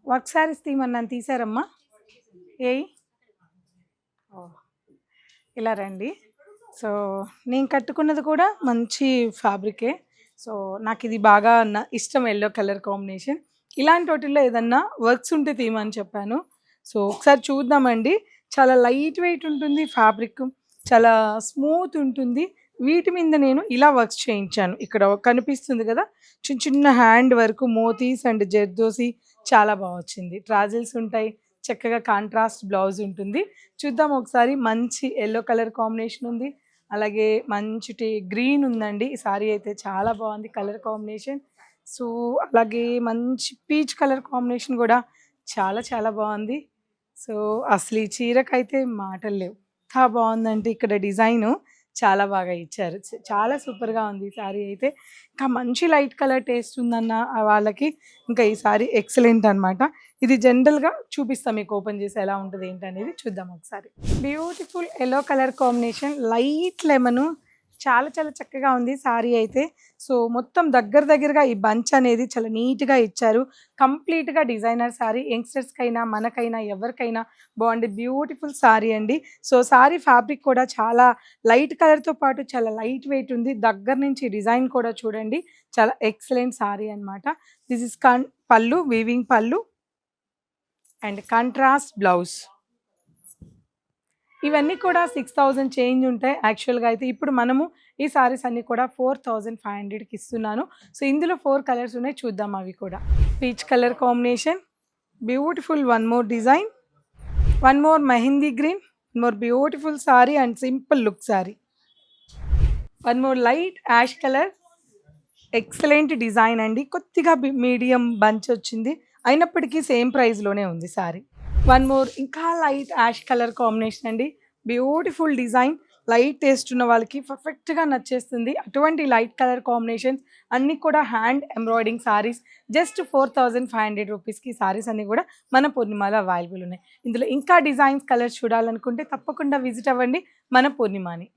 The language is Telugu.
వర్క్ శారీస్ తీయమన్నాను తీసారమ్మా? ఏయి ఓహ్! ఇలా రండి. సో, నేను కట్టుకున్నది కూడా మంచి ఫ్యాబ్రికే. సో, నాకిది బాగా ఇష్టం యెల్లో కలర్ కాంబినేషన్. ఇలాంటి వాటిల్లో ఏదన్నా వర్క్స్ ఉంటే తీయమని చెప్పాను. సో, ఒకసారి చూద్దామండి. చాలా లైట్ వెయిట్ ఉంటుంది ఫ్యాబ్రిక్. చాలా స్మూత్ ఉంటుంది. వీటి మీద నేను ఇలా వర్క్స్ చేయించాను. ఇక్కడ కనిపిస్తుంది గదా! చిన్న చిన్న హ్యాండ్ వర్క్ మోతీస్ అండ్ జర్దోసి చాలా బా వచ్చింది. ట్రాజిల్స్ ఉంటాయి. చక్కగా కాంట్రాస్ట్ బ్లౌజ్ ఉంటుంది. చూద్దాం ఒకసారి. మంచి యెల్లో కలర్ కాంబినేషన్ ఉంది. అలాగే మంచి గ్రీన్ ఉందండి. ఈ సారీ అయితే చాలా బాగుంది కలర్ కాంబినేషన్. సో, అలాగే మంచి పీచ్ కలర్ కాంబినేషన్ గూడా చాలా చాలా బాగుంది. సో, అసలు ఈ చీరకైతే మాటలు లేవు. ఎంత బాగుందంటే ఇక్కడ డిజైను చాలా బాగా ఇచ్చారు. చాలా సూపర్‌గా ఉంది ఈ సారీ అయితే. ఇంకా మంచి లైట్ కలర్ టేస్ట్ ఉందన్న వాళ్ళకి ఇంకా ఈ సారీ ఎక్సలెంట్ అనమాట. ఇది జనరల్‌గా చూపిస్తా మీకు ఓపెన్ చేసి ఎలా ఉంటది ఏంటనేది చూద్దాం ఒకసారి. Beautiful yellow colour combination light lemon చాలా చాలా చక్కగా ఉంది సారీ అయితే. సో, మొత్తం దగ్గరగా ఈ బంచ్ అనేది చాలా నీట్‌గా ఇచ్చారు. కంప్లీట్‌గా డిజైనర్ సారీ. యంగ్‌స్టర్స్‌కైనా, మనకైనా, ఎవరికైనా బాగుండే బ్యూటిఫుల్ సారీ అండి. సో, సారీ ఫ్యాబ్రిక్ కూడా చాలా లైట్ కలర్‌తో పాటు చాలా లైట్ వెయిట్ ఉంది. దగ్గర నుంచి డిజైన్ కూడా చూడండి. చాలా ఎక్సలెంట్ సారీ అనమాట. దిస్ ఇస్ పళ్ళు, వీవింగ్ పళ్ళు అండ్ కాంట్రాస్ట్ బ్లౌజ్. ఇవన్నీ కూడా 6000 చేంజ్ ఉంటాయి. యాక్చువల్‌గా అయితే ఇప్పుడు మనము ఈ సారీస్ అన్నీ కూడా 4500కి ఇస్తున్నాను. సో, ఇందులో 4 కలర్స్ ఉన్నాయి. చూద్దాం అవి కూడా. Peach colour combination, beautiful one more design, one more mehndi green, more beautiful sari and simple look sari. One more light ash colour, excellent design అండి. కొద్దిగా మీడియం బంచ్ వచ్చింది. అయినప్పటికీ సేమ్ ప్రైస్‌లోనే ఉంది సారీ. వన్ మోర్ ఇంకా లైట్ యాష్ కలర్ కాంబినేషన్ అండి. Beautiful design. లైట్ టేస్ట్ ఉన్న వాళ్ళకి పర్ఫెక్ట్‌గా నచ్చేస్తుంది. అటువంటి లైట్ కలర్ కాంబినేషన్స్ అన్నీ కూడా హ్యాండ్ ఎంబ్రాయిడింగ్ సారీస్. జస్ట్ 4500 రూపీస్‌కి సారీస్ అన్నీ కూడా మన పూర్ణిమలో అవైలబుల్ ఉన్నాయి. ఇందులో ఇంకా డిజైన్స్, కలర్స్ చూడాలనుకుంటే తప్పకుండా విజిట్ అవ్వండి మన పూర్ణిమని.